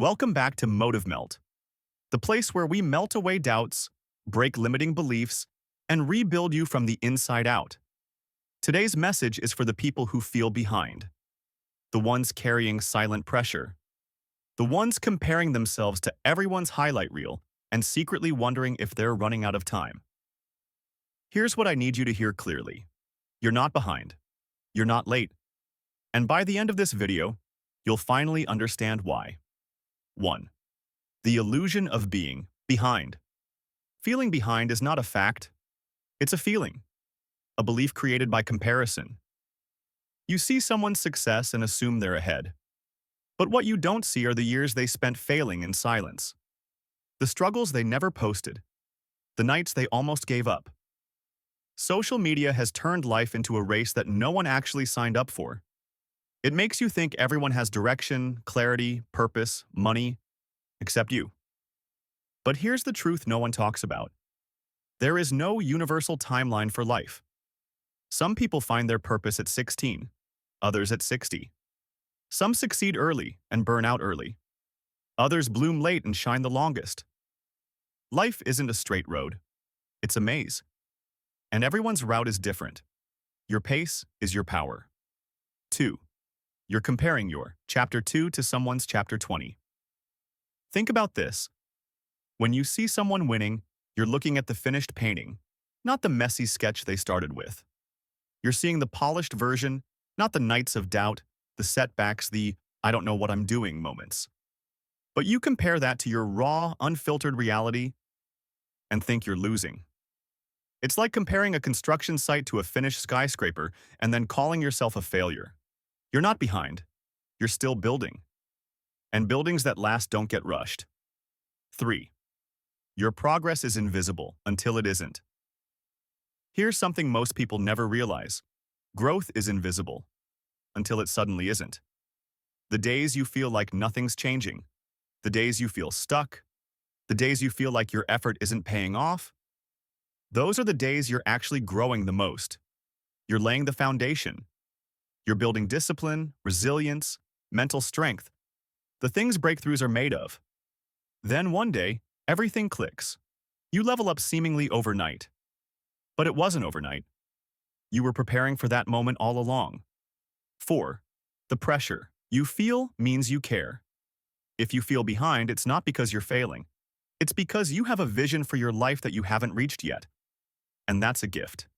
Welcome back to MotivMelt, the place where we melt away doubts, break limiting beliefs, and rebuild you from the inside out. Today's message is for the people who feel behind, the ones carrying silent pressure, the ones comparing themselves to everyone's highlight reel and secretly wondering if they're running out of time. Here's what I need you to hear clearly. You're not behind. You're not late. And by the end of this video, you'll finally understand why. 1. The illusion of being behind. Feeling behind is not a fact. It's a feeling, a belief created by comparison. You see someone's success and assume they're ahead. But what you don't see are the years they spent failing in silence, the struggles they never posted, the nights they almost gave up. Social media has turned life into a race that no one actually signed up for. It makes you think everyone has direction, clarity, purpose, money, except you. But here's the truth no one talks about. There is no universal timeline for life. Some people find their purpose at 16, others at 60. Some succeed early and burn out early. Others bloom late and shine the longest. Life isn't a straight road. It's a maze. And everyone's route is different. Your pace is your power. 2. You're comparing your chapter 2 to someone's chapter 20. Think about this. When you see someone winning, you're looking at the finished painting, not the messy sketch they started with. You're seeing the polished version, not the nights of doubt, the setbacks, the "I don't know what I'm doing" moments. But you compare that to your raw, unfiltered reality and think you're losing. It's like comparing a construction site to a finished skyscraper and then calling yourself a failure. You're not behind. You're still building. And buildings that last don't get rushed. 3. Your progress is invisible until it isn't. Here's something most people never realize. Growth is invisible until it suddenly isn't. The days you feel like nothing's changing, the days you feel stuck, the days you feel like your effort isn't paying off, those are the days you're actually growing the most. You're laying the foundation. You're building discipline, resilience, mental strength, the things breakthroughs are made of. Then one day, everything clicks. You level up seemingly overnight. But it wasn't overnight. You were preparing for that moment all along. 4. The pressure you feel means you care. If you feel behind, it's not because you're failing. It's because you have a vision for your life that you haven't reached yet. And that's a gift.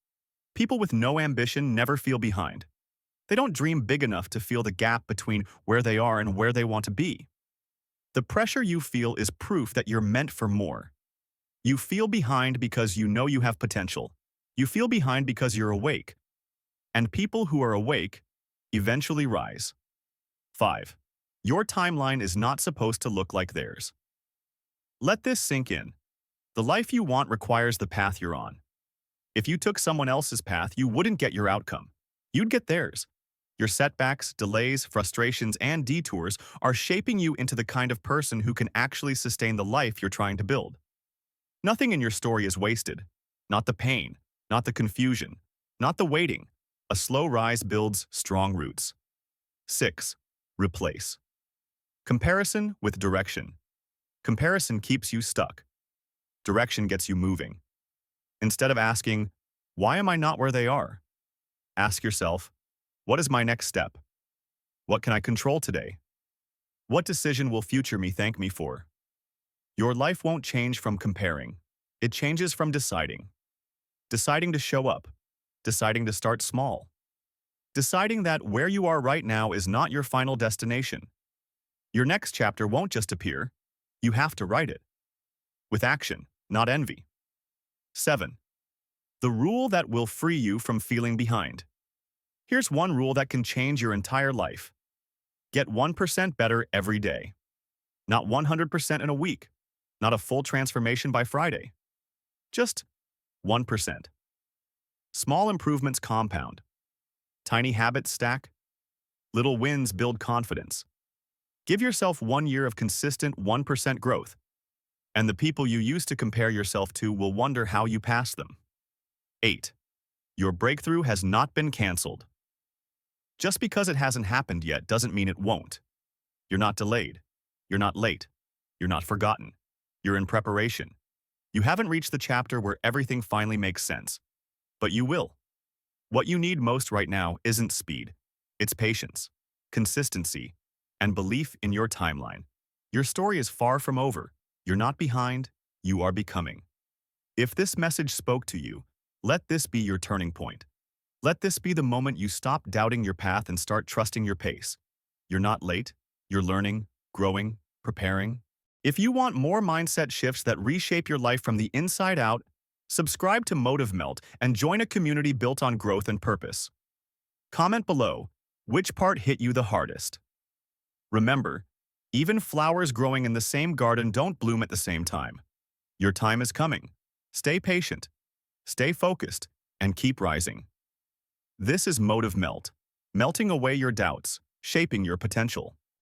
People with no ambition never feel behind. They don't dream big enough to feel the gap between where they are and where they want to be. The pressure you feel is proof that you're meant for more. You feel behind because you know you have potential. You feel behind because you're awake. And people who are awake eventually rise. 5. Your timeline is not supposed to look like theirs. Let this sink in. The life you want requires the path you're on. If you took someone else's path, you wouldn't get your outcome. You'd get theirs. Your setbacks, delays, frustrations, and detours are shaping you into the kind of person who can actually sustain the life you're trying to build. Nothing in your story is wasted. Not the pain, not the confusion, not the waiting. A slow rise builds strong roots. 6. Replace. Comparison with direction. Comparison keeps you stuck. Direction gets you moving. Instead of asking, "Why am I not where they are?" ask yourself, "What is my next step? What can I control today? What decision will future me thank me for?" Your life won't change from comparing. It changes from deciding. Deciding to show up. Deciding to start small. Deciding that where you are right now is not your final destination. Your next chapter won't just appear. You have to write it. With action, not envy. 7. The rule that will free you from feeling behind. Here's one rule that can change your entire life. Get 1% better every day. Not 100% in a week. Not a full transformation by Friday. Just 1%. Small improvements compound. Tiny habits stack. Little wins build confidence. Give yourself 1 year of consistent 1% growth, and the people you used to compare yourself to will wonder how you passed them. 8. Your breakthrough has not been canceled. Just because it hasn't happened yet doesn't mean it won't. You're not delayed. You're not late. You're not forgotten. You're in preparation. You haven't reached the chapter where everything finally makes sense, but you will. What you need most right now isn't speed. It's patience, consistency, and belief in your timeline. Your story is far from over. You're not behind. You are becoming. If this message spoke to you, let this be your turning point. Let this be the moment you stop doubting your path and start trusting your pace. You're not late. You're learning, growing, preparing. If you want more mindset shifts that reshape your life from the inside out, subscribe to MotivMelt and join a community built on growth and purpose. Comment below, which part hit you the hardest? Remember, even flowers growing in the same garden don't bloom at the same time. Your time is coming. Stay patient, stay focused, and keep rising. This is MotivMelt, melting away your doubts, shaping your potential.